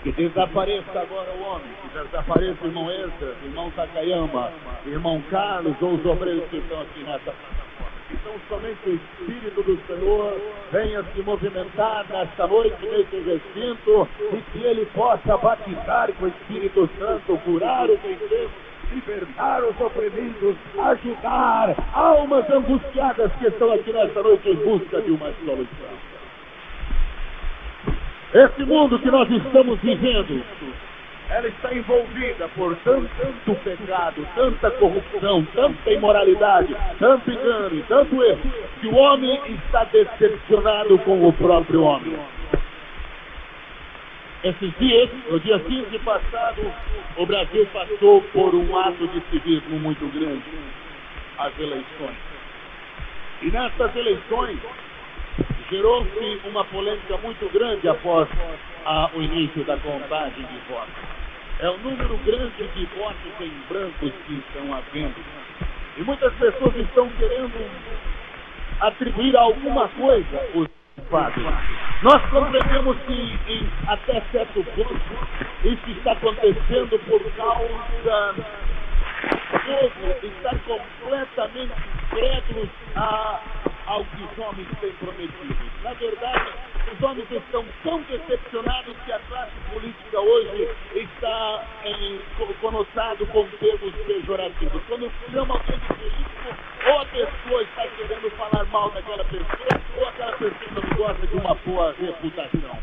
Que desapareça agora o homem, que desapareça o irmão Esdras, o irmão Takayama, o irmão Carlos ou os obreiros que estão aqui nessa plataforma. Então somente o Espírito do Senhor venha se movimentar nesta noite, nesse recinto, e que Ele possa batizar com o Espírito Santo, curar os enfermos, libertar os oprimidos, ajudar almas angustiadas que estão aqui nesta noite em busca de uma solução. Esse mundo que nós estamos vivendo, ela está envolvida por tanto pecado, tanta corrupção, tanta imoralidade, tanto engano e tanto erro, que o homem está decepcionado com o próprio homem. Esses dias, no dia 15 passado, o Brasil passou por um ato de civismo muito grande, as eleições. E nessas eleições, gerou-se uma polêmica muito grande após o início da contagem de votos. É um número grande de votos em brancos que estão havendo. E muitas pessoas estão querendo atribuir alguma coisa aos culpados. Nós compreendemos que até certo ponto isso está acontecendo por causa do povo estar completamente incrédulos ao que os homens têm prometido. Na verdade, os homens estão tão decepcionados que a classe política hoje está conotado com termos pejorativos. Quando chama alguém de político, ou a pessoa está querendo falar mal daquela pessoa, ou aquela pessoa não gosta de uma boa reputação.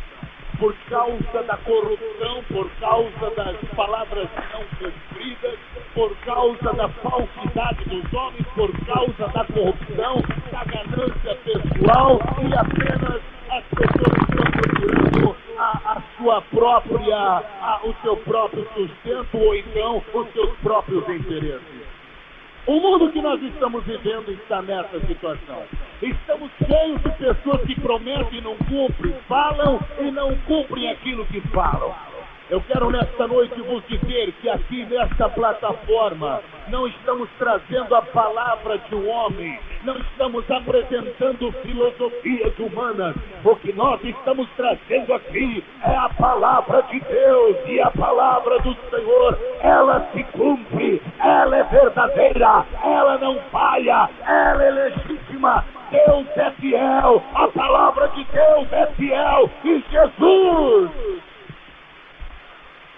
Por causa da corrupção, por causa das palavras não cumpridas, por causa da falsidade dos homens, por causa da corrupção, da ganância pessoal, e apenas as pessoas estão procurando a sua própria, o seu próprio sustento, ou então os seus próprios interesses. O mundo que nós estamos vivendo está nessa situação. Estamos cheios de pessoas que prometem e não cumprem, falam e não cumprem aquilo que falam. Eu quero nesta noite vos dizer que aqui nesta plataforma não estamos trazendo a palavra de um homem, não estamos apresentando filosofias humanas. O que nós estamos trazendo aqui é a palavra de Deus, e a palavra do Senhor, ela se cumpre, ela é verdadeira, ela não falha, ela é legítima. Deus é fiel, a palavra de Deus é fiel, e Jesus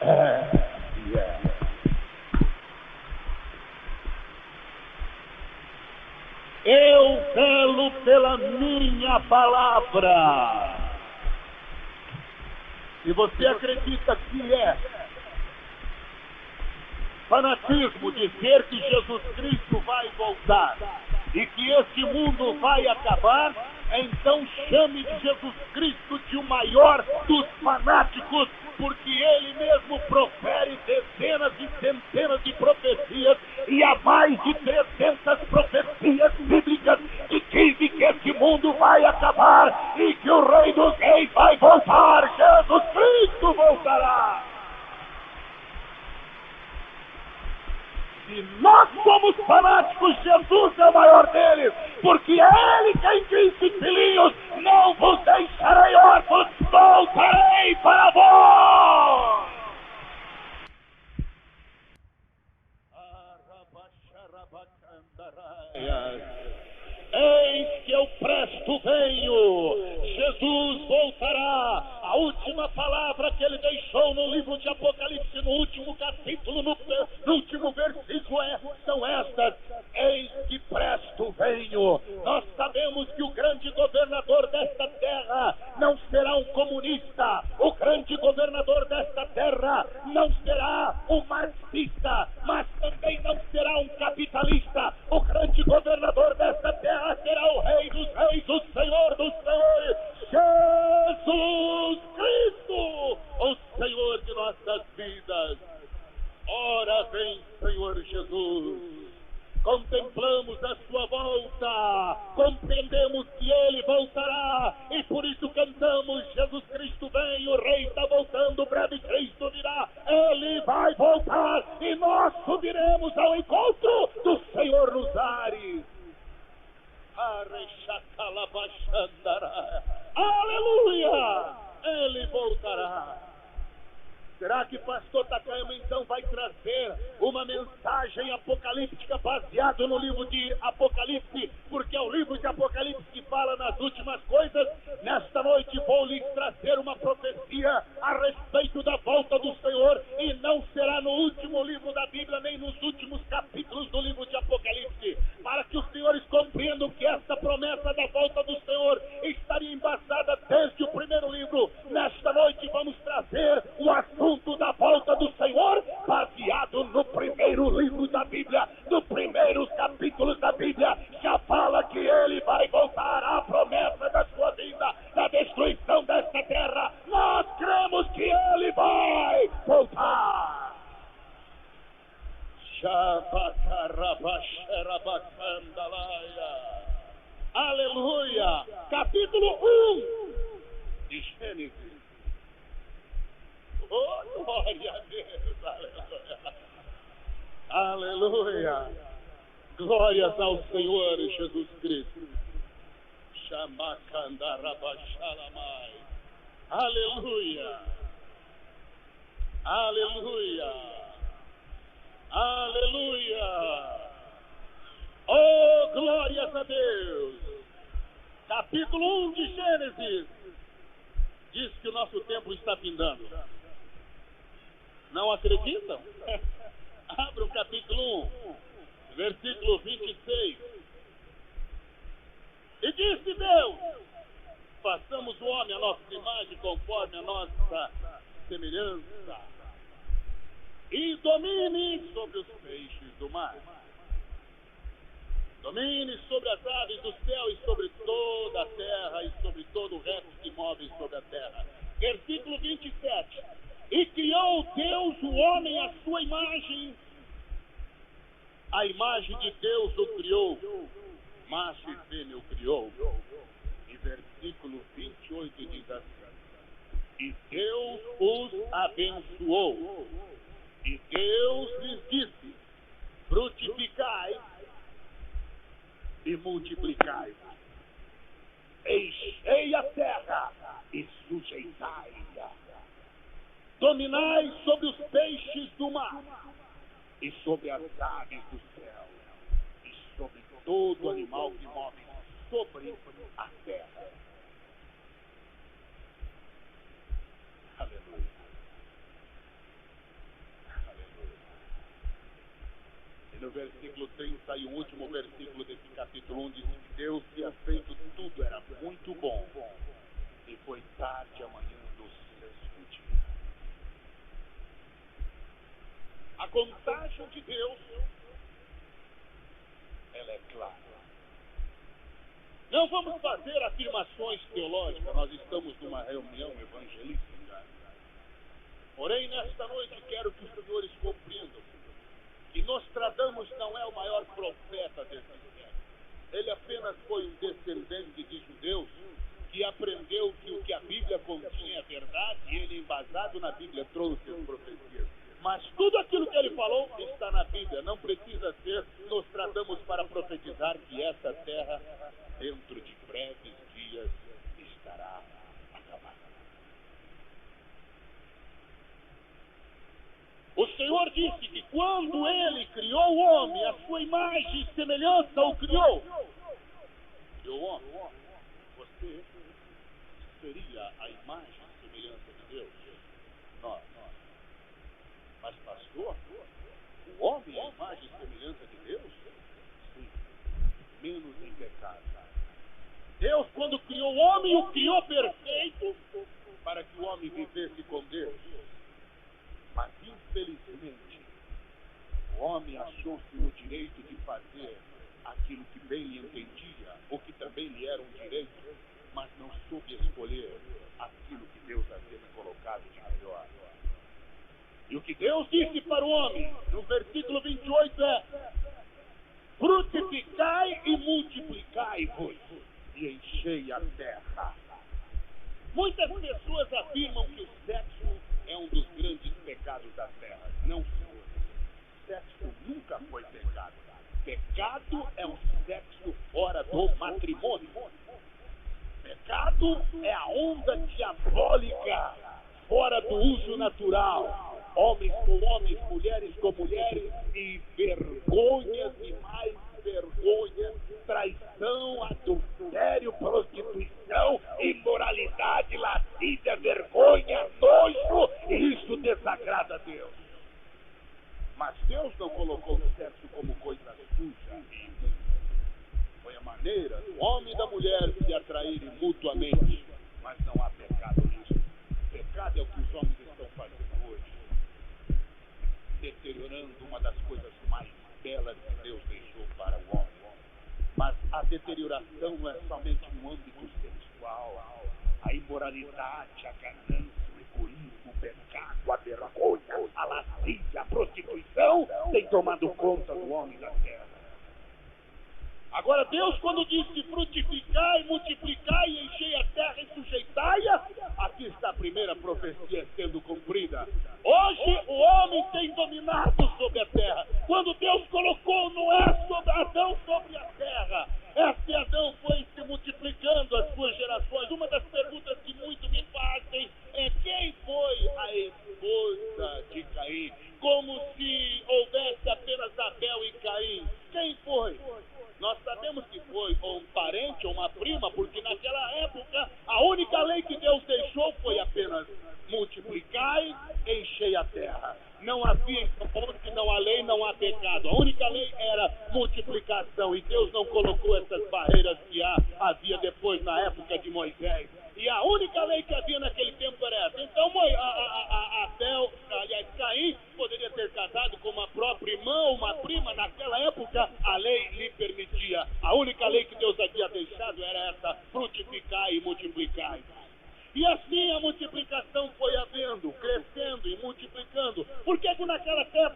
é fiel. Eu velo pela minha palavra. Se você acredita que é fanatismo dizer que Jesus Cristo vai voltar e que este mundo vai acabar, então chame de Jesus Cristo de o maior dos fanáticos, porque ele mesmo profere dezenas e centenas de profecias, e há mais de 300 profecias bíblicas que dizem que este mundo vai acabar e que o Rei dos Reis vai voltar. Jesus Cristo voltará. Se nós somos fanáticos, Jesus é o maior deles, porque é Ele quem disse: filhinhos, não vos deixarei órfãos, voltarei para vós. Eis que eu presto venho, Jesus voltará. A última palavra que ele deixou no livro de Apocalipse, no último capítulo, no último versículo, são estas: eis que presto venho. Nós sabemos que o grande governador desta terra não será um comunista, o grande governador desta terra não será um marxista, mas também não será um capitalista. O grande governador desta terra será o Rei dos Reis, o Senhor dos Senhores, Jesus Cristo, o Senhor de nossas vidas. Ora vem, Senhor Jesus. Contemplamos a sua volta, compreendemos que Ele voltará, e por isso cantamos: Jesus Cristo vem, o Rei está voltando, breve Cristo virá. Ele vai voltar e nós subiremos ao encontro do Senhor nos ares. Aleluia! Ele voltará. Será que pastor Takayama então vai trazer uma mensagem apocalíptica baseada no livro de Apocalipse? Porque é o livro de Apocalipse que fala nas últimas coisas. Nesta noite vou lhes trazer uma profecia a respeito da volta do Senhor, e não será no último livro da Bíblia, nem nos últimos capítulos do livro de Apocalipse, para que os senhores compreendam que esta promessa da volta do Senhor estaria embasada desde o primeiro livro. Nesta noite vamos trazer o assunto da volta do Senhor baseado no primeiro livro da Bíblia, no primeiros capítulos da Bíblia. Já fala que ele vai voltar, à promessa da sua vinda, da destruição desta terra. Nós cremos que ele vai voltar. Aleluia. Capítulo 1 de Gênesis. Oh, glória a Deus. Aleluia. Aleluia. Glórias ao Senhor Jesus Cristo. Chamacandarabashalamai. Aleluia. Aleluia. Aleluia. Oh, glórias a Deus. Capítulo 1 de Gênesis diz que o nosso tempo está findando. Não acreditam? Abra o capítulo 1, versículo 26. E disse Deus: façamos o homem a nossa imagem, conforme a nossa semelhança, e domine sobre os peixes do mar, domine sobre as aves do céu e sobre toda a terra e sobre todo o resto que move sobre a terra. Versículo 27. E criou Deus o homem à sua imagem, a imagem de Deus o criou, macho e fêmea o criou. E versículo 28 diz assim: e Deus os abençoou, e Deus lhes disse: frutificai e multiplicai, enchei a terra e sujeitai-a, dominai sobre os peixes do mar e sobre as aves do céu e sobre todo animal que move sobre a terra. Aleluia. Aleluia. E no versículo 30 e o último versículo desse capítulo 1 diz que Deus tinha feito tudo, era muito bom, e foi tarde amanhã do sexto dia. A contagem de Deus, ela é clara. Não vamos fazer afirmações teológicas, nós estamos numa reunião evangelística. Porém, nesta noite quero que os senhores compreendam que Nostradamus não é o maior profeta desse século. Ele apenas foi um descendente de judeus que aprendeu que o que a Bíblia continha é verdade, e ele, embasado na Bíblia, trouxe as profecias. Mas tudo aquilo que ele falou está na Bíblia. Não precisa ser Nostradamus para profetizar que essa terra, dentro de breves dias, estará acabada. O Senhor disse que quando ele criou o homem, a sua imagem e semelhança o criou. E o homem, você seria a imagem e semelhança de Deus? Nós. Mas pastor, o homem é a imagem e semelhança de Deus? Sim, menos em pecado. Deus, quando criou o homem, o criou perfeito para que o homem vivesse com Deus. Mas infelizmente, o homem achou-se no direito de fazer aquilo que bem lhe entendia, ou que também lhe era um direito, mas não soube escolher aquilo que Deus havia colocado de melhor. E o que Deus disse para o homem, no versículo 28 é: frutificai e multiplicai-vos, e enchei a terra. Muitas pessoas afirmam que o sexo é um dos grandes pecados da terra. Não, senhor. Sexo nunca foi pecado. Pecado é o sexo fora do matrimônio. Pecado é a onda diabólica fora do uso natural. deteriorando uma das coisas mais belas que Deus deixou para o homem. Mas a deterioração não é somente no âmbito sexual. A imoralidade, a ganância, o egoísmo, o pecado, a vergonha, a lascívia, a prostituição tem tomado conta do homem da terra. Agora Deus, quando disse frutificai, multiplicai, enchei a terra e sujeitai-a, aqui está a primeira profecia sendo cumprida. Hoje o homem tem dominado sobre a terra. Quando Deus colocou Noé sobre Adão sobre a terra, este Adão foi se multiplicando as suas gerações. Uma das perguntas que muito me fazem é: quem foi a esposa de Caim? Como se houvesse apenas Abel e Caim. Quem foi? Nós sabemos que foi ou um parente ou uma prima, porque naquela época a única lei que Deus deixou foi apenas multiplicai, enchei a terra. Não havia, onde não há lei, não há pecado. A única lei era multiplicação, e Deus não colocou essas barreiras que havia depois na época de Moisés. E a única lei que havia naquele tempo era essa. Então Abel, aliás, Caim poderia ter casado com uma própria irmã ou uma prima. Naquela época a lei lhe permitia. A única lei que Deus havia deixado era essa: frutificai e multiplicai. E assim a multiplicação foi havendo, crescendo e multiplicando. Por que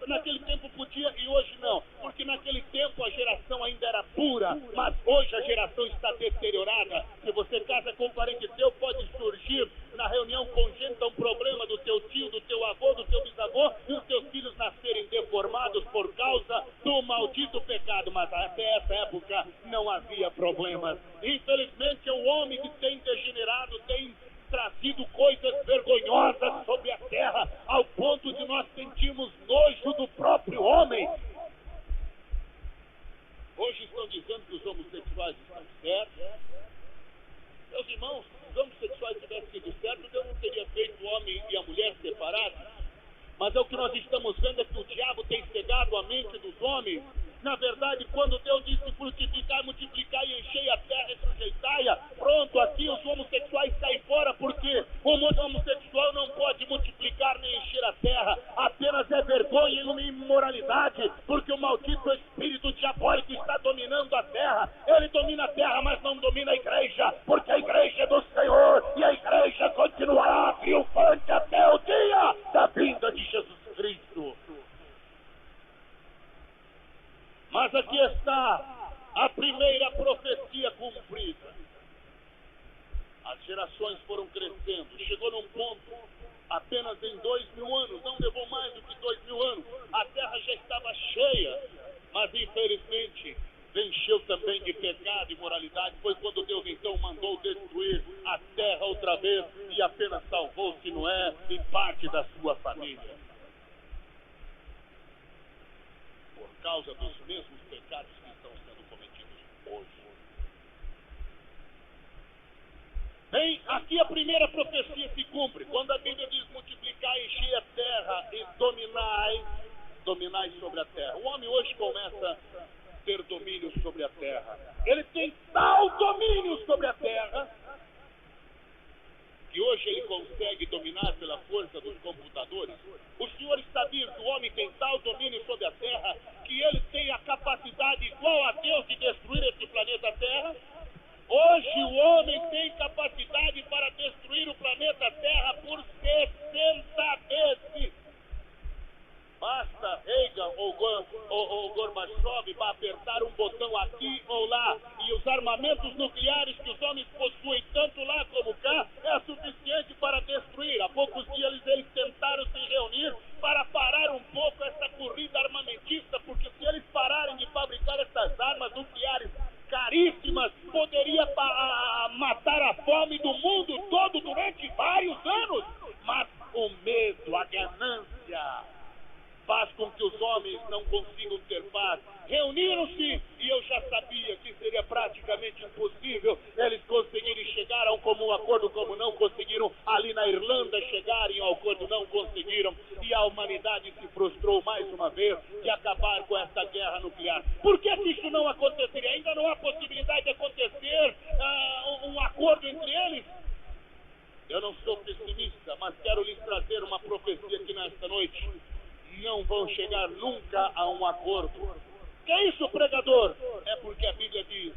naquele tempo podia e hoje não? Porque naquele tempo a geração ainda era pura, mas hoje a geração está deteriorada. Se você casa com um parente teu, pode surgir na reunião congênita um problema do teu tio, do teu avô, do teu bisavô, e os teus filhos nascerem deformados por causa do maldito pecado. Mas até essa época não havia problemas. Infelizmente é o homem que tem degenerado, tem trazido coisas vergonhosas sobre a terra, ao ponto de nós sentirmos nojo do próprio homem. Hoje estão dizendo que os homossexuais estão certos. Meus irmãos, se os homossexuais tivessem sido certos, Deus não teria feito o homem e a mulher separados. Mas é o que nós estamos vendo, é que o diabo tem cegado a mente dos homens. Na verdade, quando Deus disse frutificar, multiplicar e enchei a terra e sujeitai-a, pronto, aqui os homossexuais saem fora, porque o homossexual não pode multiplicar nem encher a terra, apenas é vergonha e imoralidade, porque o maldito espírito diabólico está dominando a terra. Ele domina a terra, mas não domina a igreja, porque a igreja é do Senhor, e a igreja continuará triunfante até o dia da vinda de Jesus Cristo. Mas aqui está a primeira profecia cumprida. As gerações foram crescendo. Chegou num ponto, apenas em 2000 anos, não levou mais do que 2000 anos, a terra já estava cheia. Mas infelizmente encheu também de pecado e imoralidade. Foi quando Deus então mandou destruir a terra outra vez, e apenas salvou-se Noé e parte da sua família. Por causa dos mesmos pecados que estão sendo cometidos hoje. Bem, aqui a primeira profecia se cumpre, quando a Bíblia diz multiplicai, enchei a terra e dominai sobre a terra. O homem hoje começa a ter domínio sobre a terra. Ele tem tal domínio sobre a terra que hoje ele consegue dominar pela força dos computadores. Os senhores sabiam que o homem tem tal domínio sobre a terra que ele tem a capacidade igual a Deus de destruir esse planeta Terra? Hoje o homem tem capacidade para destruir o planeta Terra por 60 vezes. Basta Reagan ou Gorbachev para apertar um botão aqui ou lá, e os armamentos nucleares que os homens possuem, tanto lá como cá, é suficiente para destruir. Há poucos dias eles tentaram se reunir para parar um pouco essa corrida armamentista, porque se eles pararem de fabricar essas armas nucleares caríssimas, poderia matar a fome do mundo todo durante vários anos. Mas o medo, a ganância, faz com que os homens não consigam ter paz. Reuniram-se, e eu já sabia que seria praticamente impossível eles conseguirem chegar a um comum acordo, como não conseguiram ali na Irlanda chegarem ao acordo, não conseguiram, e a humanidade se frustrou mais uma vez de acabar com essa guerra nuclear. Por que isso não aconteceria? Ainda não há possibilidade de acontecer um acordo entre eles? Eu não sou pessimista, mas quero lhes trazer uma profecia aqui nesta noite. Não vão chegar nunca a um acordo. Que é isso, pregador? É porque a Bíblia diz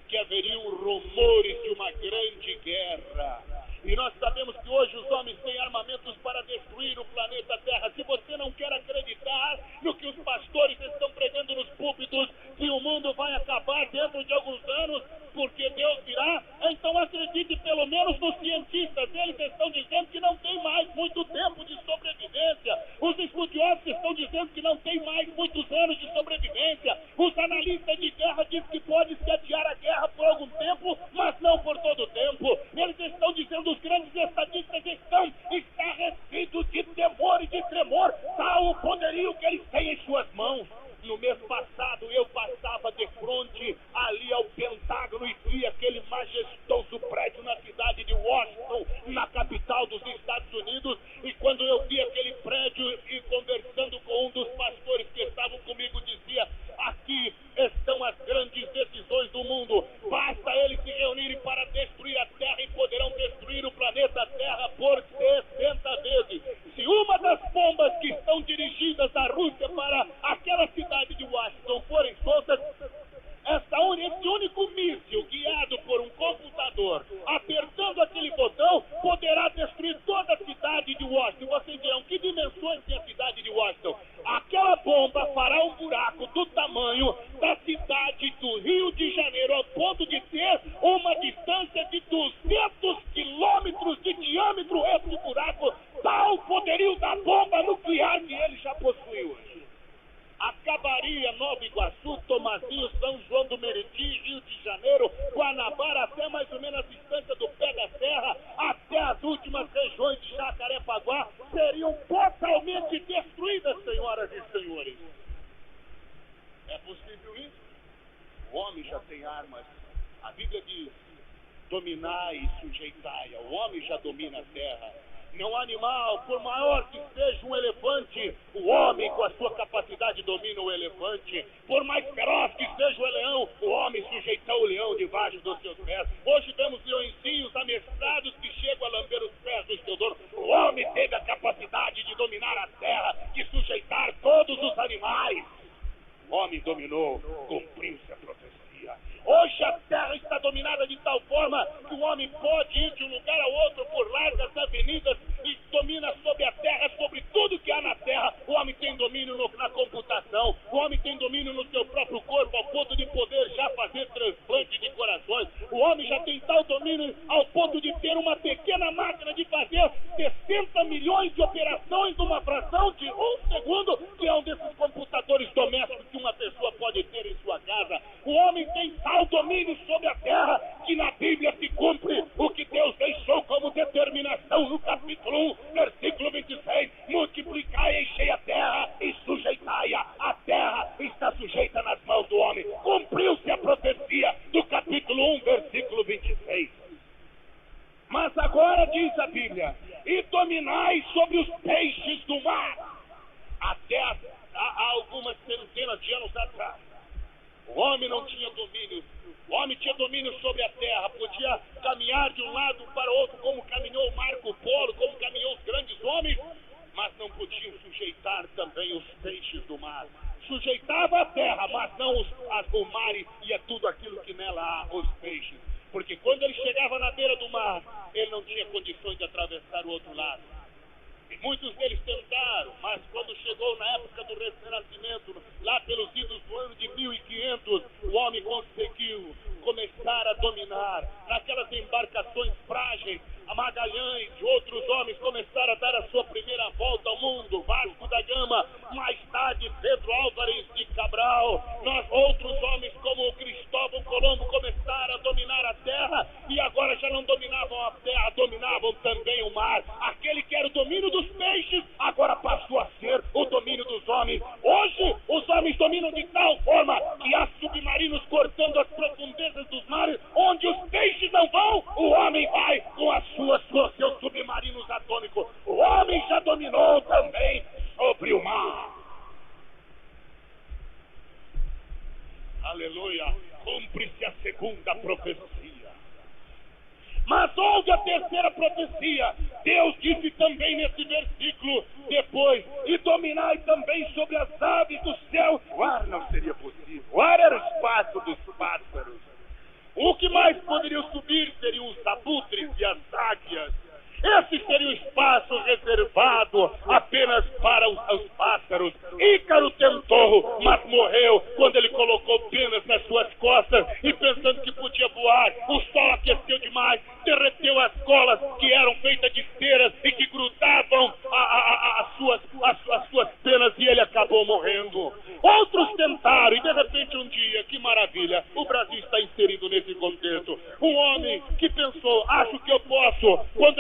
que haveriam rumores de uma grande guerra. E nós sabemos que hoje os homens têm armamentos para destruir o planeta Terra. Se você não quer acreditar no que os pastores estão pregando nos púlpitos, que o mundo vai acabar dentro de alguns anos, porque Deus virá, então acredite pelo menos nos cientistas. Eles estão dizendo que não tem mais muito tempo de sobrevivência. Os estudiosos estão dizendo que não tem mais muitos anos de sobrevivência. Os analistas de guerra dizem que pode-se adiar a guerra por algum tempo, mas não por todo o tempo. Eles estão dizendo, os grandes estadistas está revestido de temor e de tremor, tal o poderio que eles têm em suas mãos. No mês passado eu passava de frente ali ao Pentágono e vi aquele majestoso prédio na cidade de Washington, na capital dos Estados Unidos, e quando eu vi aquele prédio e conversando com um dos pastores que estavam comigo, dizia: aqui estão as grandes decisões do mundo, basta eles se reunirem para destruir a Terra e poderão destruir o planeta Terra por 60 vezes. Se uma das bombas que estão dirigidas da Rússia para aquela cidade de Washington forem soltas, esse único míssil guiado por um computador, apertando aquele botão, poderá destruir toda a cidade de Washington. Vocês dirão, que dimensões tem a cidade de Washington? Aquela bomba fará um buraco do tamanho da cidade do Rio de Janeiro, ao ponto de ter uma distância de 200 quilômetros de diâmetro esse buraco, tal o poderio da bomba nuclear que ele já possui hoje. Acabaria Nova Iguaçu, Tomazinho, São João do Meriti, Rio de Janeiro, Guanabara, até mais ou menos a distância do pé da serra, até as últimas regiões de Jacarepaguá, seriam totalmente destruídas, senhoras e senhores. É possível isso? O homem já tem armas. A Bíblia diz: dominai e sujeitai. O homem já domina a terra. Não há animal, por maior que seja um elefante, o homem com a sua capacidade domina o elefante. Por mais feroz que seja o leão, o homem sujeitou o leão debaixo dos seus pés. Hoje temos leõezinhos amestrados que chegam a lamber os pés do seu dono. O homem teve a capacidade de dominar a terra, de sujeitar todos os animais. O homem dominou, cumpriu-se a profecia. Hoje a terra está dominada de tal forma que o homem pode ir de um lugar a outro por largas avenidas e domina sobre a terra, sobre tudo que há na terra. O homem tem domínio na computação, o homem tem domínio no seu próprio corpo, ao ponto de poder já fazer transplante de corações. O homem já tem tal domínio ao ponto de ter uma pequena máquina de fazer 60 milhões de operações numa fração de um segundo, que é um desses computadores domésticos que uma pessoa pode ter em sua casa. O homem tem tal domínio sobre a terra que na Bíblia se cumpre o que Deus deixou como determinação no capítulo 1, versículo 26: multiplicai, enchei a terra e sujeitai-a. A terra está sujeita nas mãos do homem. Cumpriu-se a profecia do capítulo 1, versículo 26. Mas agora diz a Bíblia: e dominai sobre os peixes do mar. Até há algumas centenas de anos atrás, o homem não tinha domínio. O homem tinha domínio sobre a terra, podia caminhar de um lado para o outro, como caminhou Marco Polo, como caminhou os grandes homens, mas não podiam sujeitar também os peixes do mar. Sujeitava a terra, mas não o mar e tudo aquilo que nela há, os peixes. Porque quando ele chegava na beira do mar, ele não tinha condições de atravessar o outro lado. E muitos deles tentaram, mas quando chegou na época do Renascimento, lá pelos idos do ano de 1500, o homem conseguiu começar a dominar. Naquelas embarcações frágeis, a Magalhães e outros homens começaram a dar a sua primeira volta ao mundo. Vasco da Gama, mais tarde Pedro Álvares de Cabral, outros homens como o Cristóvão Colombo começaram a dominar a terra, e agora já não dominavam a terra, dominavam também o mar. Aquele que era o domínio dos peixes, agora passou a ser o domínio dos homens. Hoje, os homens dominam de tal forma que há submarinos cortando as profundezas dos mares, onde os peixes não vão, o homem vai com seus submarinos atômicos. O homem já dominou também sobre o mar. Aleluia, cumpre-se a segunda profecia. Mas ouve a terceira profecia. Deus disse também nesse versículo: também sobre as aves do céu. O ar não seria possível. O ar era o espaço dos pássaros. O que mais poderiam subir seriam os abutres e as águias. Esse seria o espaço reservado apenas para os pássaros. Ícaro tentou, mas morreu quando ele colocou penas nas suas costas e pensando que podia voar. O sol aqueceu demais, derreteu as golas que eram feitas de ceras e que grudavam as suas penas, e ele acabou morrendo. Outros tentaram e de repente um dia, que maravilha, o Brasil está inserido nesse contexto. Um homem que pensou, acho que eu posso. Quando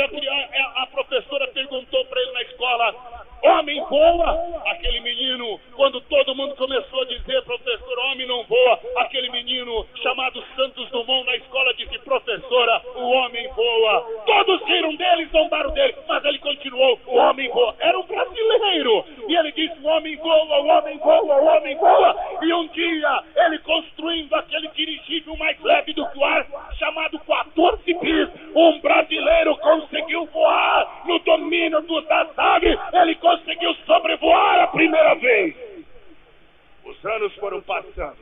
a professora perguntou para ele na escola, homem voa? Aquele menino, quando todo mundo começou a dizer, professor, homem não voa, aquele menino chamado Santos Dumont na escola disse, professora, o homem voa. Todos riram dele, zombaram dele, mas ele continuou, o homem voa. Era um brasileiro, e ele disse, o homem voa, o homem voa, o homem voa. E um dia, ele construindo aquele dirigível mais leve do que o ar, chamado 14 bis, um brasileiro conseguiu voar no domínio das aves. Ele conseguiu sobrevoar a primeira vez. Os anos foram passando.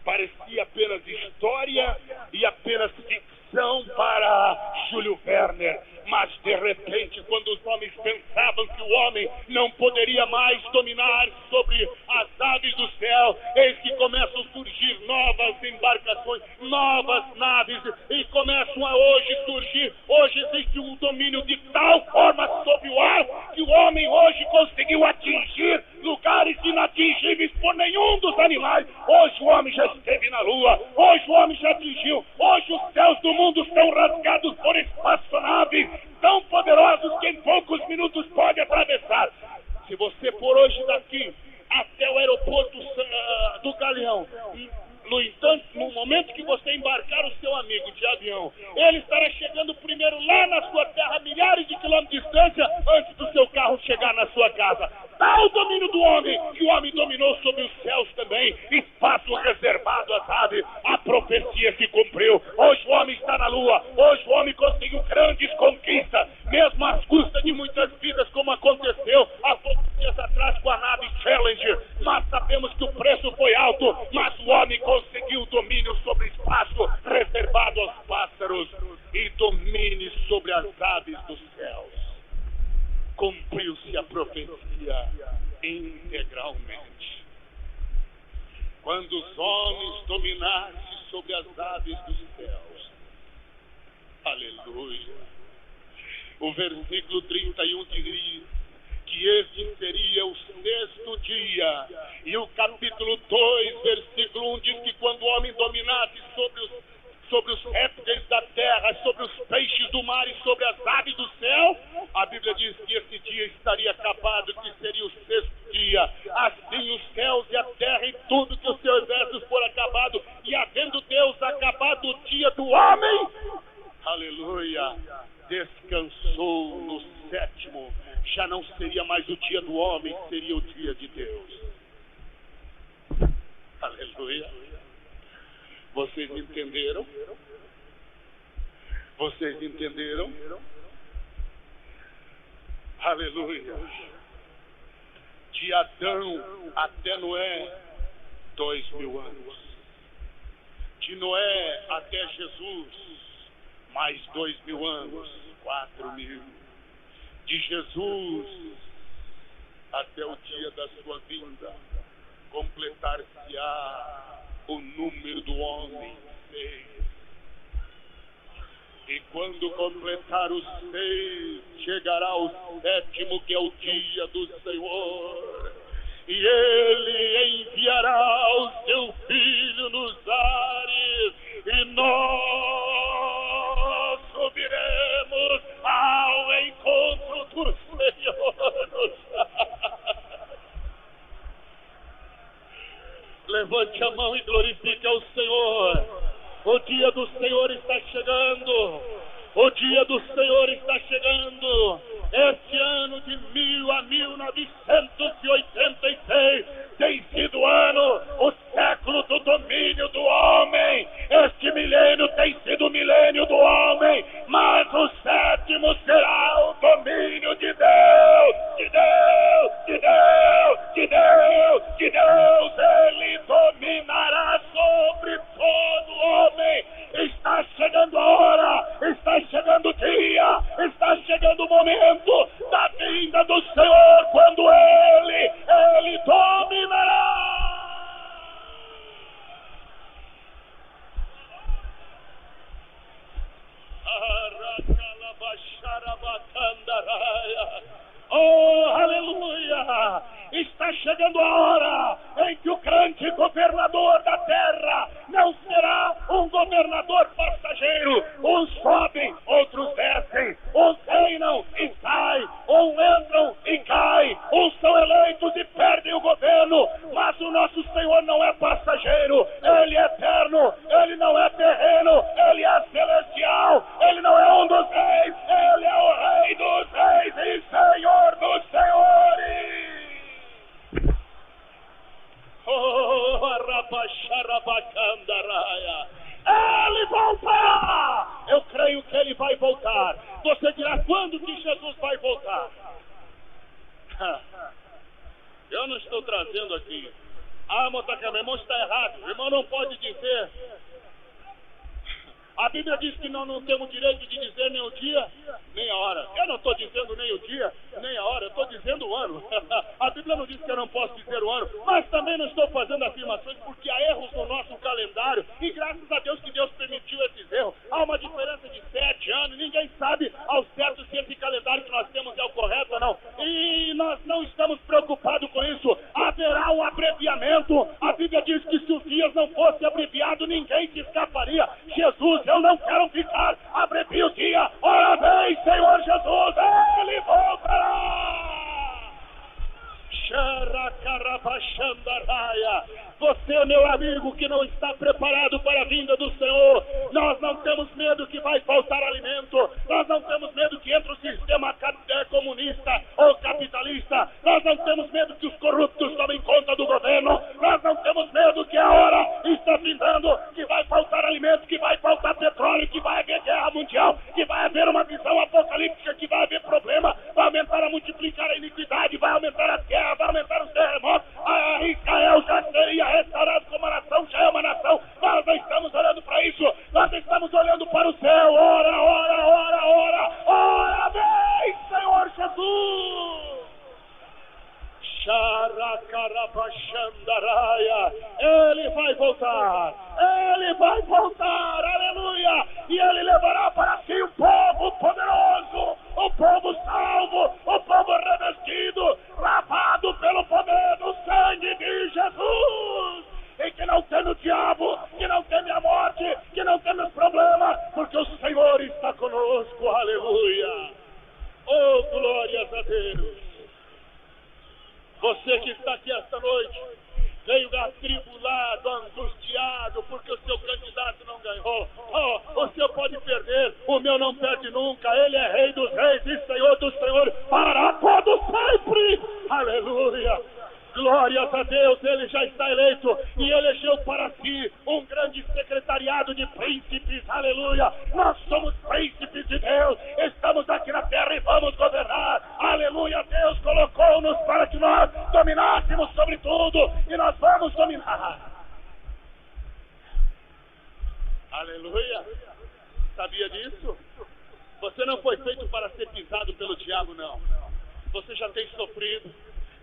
Parecia apenas história e apenas ficção para Júlio Werner. Mas de repente, quando os homens pensavam que o homem não poderia mais dominar sobre as aves do céu, eis que começam a surgir novas embarcações, novas naves, e começam a hoje surgir. Hoje existe um domínio de tal forma sobre o ar que o homem hoje conseguiu atingir lugares inatingíveis por nenhum dos animais. Hoje o homem já esteve na lua, hoje o homem já atingiu, hoje os céus do mundo estão rasgados por espaçonaves tão poderosos que em poucos minutos pode atravessar. Se você for hoje daqui até o aeroporto do Galeão, no entanto, no momento que você embarcar o seu amigo de avião, ele estará chegando primeiro lá na sua terra, milhares de quilômetros de distância, antes do seu carro chegar na sua casa. Tal domínio do homem, que o homem dominou sobre os céus também, espaço reservado às aves. A profecia se cumpriu. Hoje o homem está na lua, hoje o homem conseguiu grandes conquistas, mesmo às custas de muitas vidas, como aconteceu há poucos dias atrás com a nave Challenger. Mas sabemos que o preço foi alto, mas o homem conseguiu domínio sobre o espaço reservado aos pássaros e domine sobre as aves dos céus. Cumpriu-se a profecia integralmente. Quando os homens dominassem sobre as aves dos céus. Aleluia. O versículo 31 diz que este seria o 6º dia. E o capítulo 2, versículo 1 diz que quando o homem dominasse sobre os répteis da terra, sobre os peixes do mar e sobre as aves do céu, a Bíblia diz que esse dia estaria acabado, que seria o 6º dia. Assim os céus e a terra e tudo que os seus exércitos foram acabado, e havendo Deus acabado o dia do homem, aleluia, descansou no 7º. Já não seria mais o dia do homem, seria o dia de Deus. Aleluia. Vocês entenderam? Vocês entenderam? Aleluia. De Adão até Noé, 2000 anos. De Noé até Jesus, mais 2000 anos, 4000. De Jesus até o dia da sua vinda, completar-se-á o número do homem, 6. E quando completar os 6, chegará o 7º, que é o dia do Senhor. E Ele enviará o seu Filho nos ares, e nós subiremos ao encontro do Senhor. Levante a mão e glorifique ao Senhor. O dia do Senhor está chegando. O dia do Senhor está chegando. Este ano de 1000 a 1986 tem sido o ano, o século do domínio do homem. Este milênio tem sido o milênio do homem, mas o 7º será o domínio de Deus, de Deus, de Deus, de Deus. está chegando a hora em que o grande governador da terra não será um governador passageiro. Uns sobem, outros descem, uns reinam e saem, uns entram e caem, uns são eleitos e perdem o governo, mas o nosso Senhor não é passageiro, Ele é eterno, Ele não é terreno, Ele é celestial, Ele não é um dos reis, Ele é o Rei dos reis e Senhor dos senhores. Oh, Arabacharabacandaraia. Ele voltará! Eu creio que Ele vai voltar. Você dirá, quando que Jesus vai voltar? Eu não estou trazendo aqui. Meu irmão está errado. O irmão não pode dizer. A Bíblia diz que nós não temos direito de dizer nem o dia, nem a hora. Eu não estou dizendo nem o dia, nem a hora. Eu estou dizendo o ano. A Bíblia não diz que eu não posso dizer o ano. Mas também não estou fazendo afirmações porque há erros no nosso calendário. E graças a Deus que Deus permitiu esses erros. Há uma diferença de 7 anos. Ninguém sabe ao certo se esse calendário que nós temos é o correto ou não. E nós não estamos preocupados com isso. Haverá um abreviamento. A Bíblia diz que se os dias não fossem abreviados, ninguém se escaparia. Jesus, eu não quero ficar. Abrevia o dia. Ora vem, Senhor Jesus. Ele voltará. Você, meu amigo, que não está preparado para a vinda do Senhor, nós não temos medo que vai faltar alimento, nós não temos medo que entre o sistema comunista ou capitalista, nós não temos medo que os corruptos tomem conta do governo, nós não temos medo que a hora está findando, que vai faltar alimento, que vai faltar petróleo, que vai haver guerra mundial, que vai haver uma visão apocalíptica, que vai haver problema, vai aumentar a multiplicar a iniquidade, vai aumentar a guerra, vai aumentar os terremotos. Israel já seria restaurado como a nação, já é uma nação. Nós não estamos olhando para isso, nós estamos olhando para o céu. Ora, ora, ora, ora, ora, vem, Senhor Jesus. Xaracarabachandaraia. Ele vai voltar, Ele vai voltar, aleluia. E Ele levará para si o povo poderoso, o povo salvo, o povo revestido, lavado pelo poder do sangue de Jesus. E que não teme o diabo, que não teme a morte, que não teme os problemas, porque o Senhor está conosco, aleluia. Oh, glórias a Deus. Você que está aqui esta noite, veio atribulado, angustiado, porque o seu candidato não ganhou. Oh, o seu pode perder, o meu não perde nunca. Ele é Rei dos reis e Senhor dos senhores, para todo sempre. Aleluia. Glórias a Deus, Ele já está eleito e elegeu para si um grande secretariado de príncipes, aleluia. Nós somos príncipes de Deus, estamos aqui na terra e vamos governar, aleluia. Deus colocou-nos para que nós dominássemos sobre tudo e nós vamos dominar, aleluia. Sabia disso? Você não foi feito para ser pisado pelo diabo, não. Você já tem sofrido,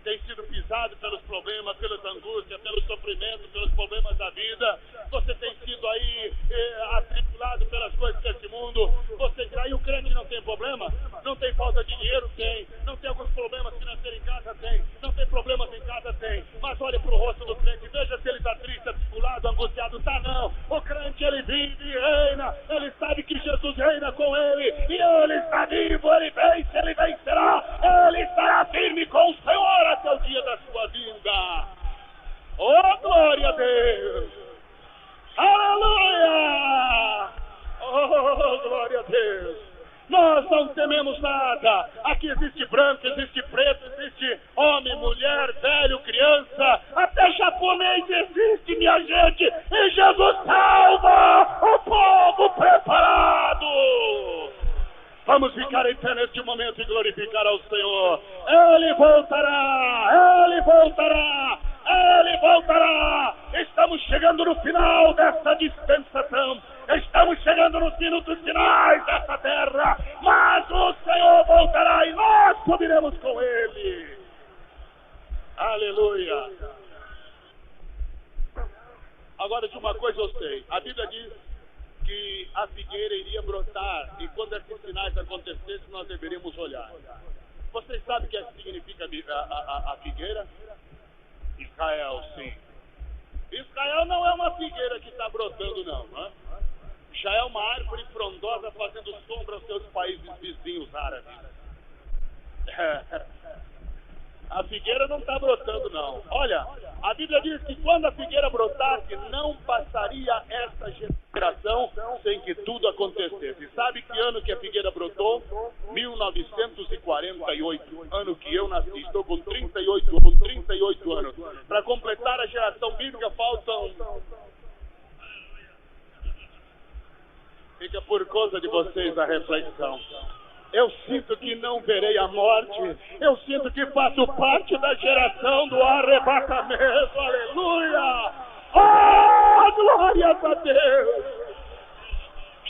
tem sido pisado pelos problemas, pelas angústias, pelo sofrimento, pelos problemas da vida. Você tem sido aí atribulado pelas coisas desse mundo. Você dirá, e o crente não tem problema? Não tem falta de dinheiro? Tem. Não tem alguns problemas financeiros em casa? Tem. Não tem problemas em casa? Tem. Mas olhe para o rosto do crente, veja se ele está triste, atribulado, angustiado. Está não. O crente, ele vive e reina. Ele sabe que Jesus reina com ele. E ele está vivo, ele vence, ele vencerá. Ele estará firme com o Senhor até o dia da sua vinda. Oh, glória a Deus. Aleluia. Oh, glória a Deus. Nós não tememos nada. Aqui existe branco, existe preto, existe homem, mulher, velho, criança, até japonês existe, minha gente. E Jesus salva o povo preparado. Vamos ficar em pé neste momento e glorificar ao Senhor. Ele voltará, Ele voltará, Ele voltará. Estamos chegando no final dessa dispensação. Estamos chegando nos minutos finais dessa terra. Mas o Senhor voltará e nós subiremos com Ele. Aleluia. Agora, de uma coisa eu sei. A Bíblia diz que a figueira iria brotar, e quando esses sinais acontecessem, nós deveríamos olhar. Vocês sabem o que significa a figueira? Israel, sim. Israel não é uma figueira que está brotando, não, né? Já é uma árvore frondosa fazendo sombra aos seus países vizinhos árabes. A figueira não está brotando, não. Olha, a Bíblia diz que quando a figueira brotasse, não passaria esta geração sem que tudo acontecesse. Sabe que ano que a figueira brotou? 1948, ano que eu nasci. Estou com 38 anos. Para completar a geração bíblica, faltam... Fica por conta de vocês a reflexão. Eu sinto que não verei a morte. Eu sinto que faço parte da geração do arrebatamento. Aleluia! Oh, glórias a Deus!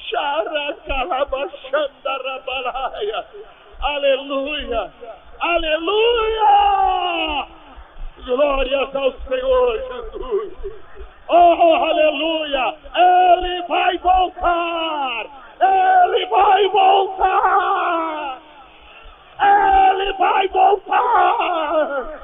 Xaracalabachandarabalaia. Aleluia! Aleluia! Glórias ao Senhor Jesus! Oh, aleluia! Ele vai voltar! Ele vai voltar! Ele vai voltar!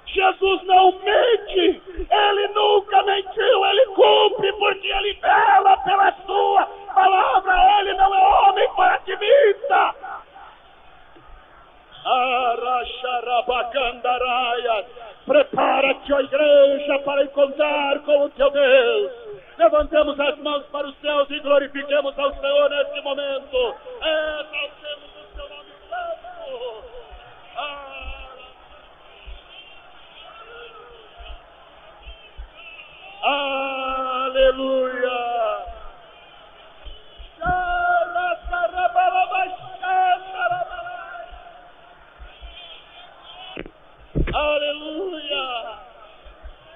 Jesus não mente! Ele nunca mentiu! Ele cumpre porque ele vela pela sua palavra! Ele não é homem para que minta! Aracharabacandaraia. Prepara-te, ó igreja, para encontrar com o teu Deus. Levantemos as mãos para os céus e glorifiquemos ao Senhor neste momento. Exaltemos o seu nome santo. Aleluia. Aleluia!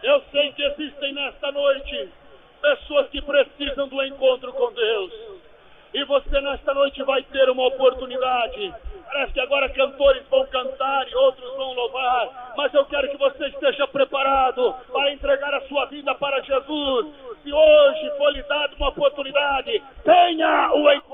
Eu sei que existem nesta noite pessoas que precisam do encontro com Deus. E você nesta noite vai ter uma oportunidade. Parece que agora cantores vão cantar e outros vão louvar. Mas eu quero que você esteja preparado para entregar a sua vida para Jesus. Se hoje for lhe dado uma oportunidade, tenha o encontro.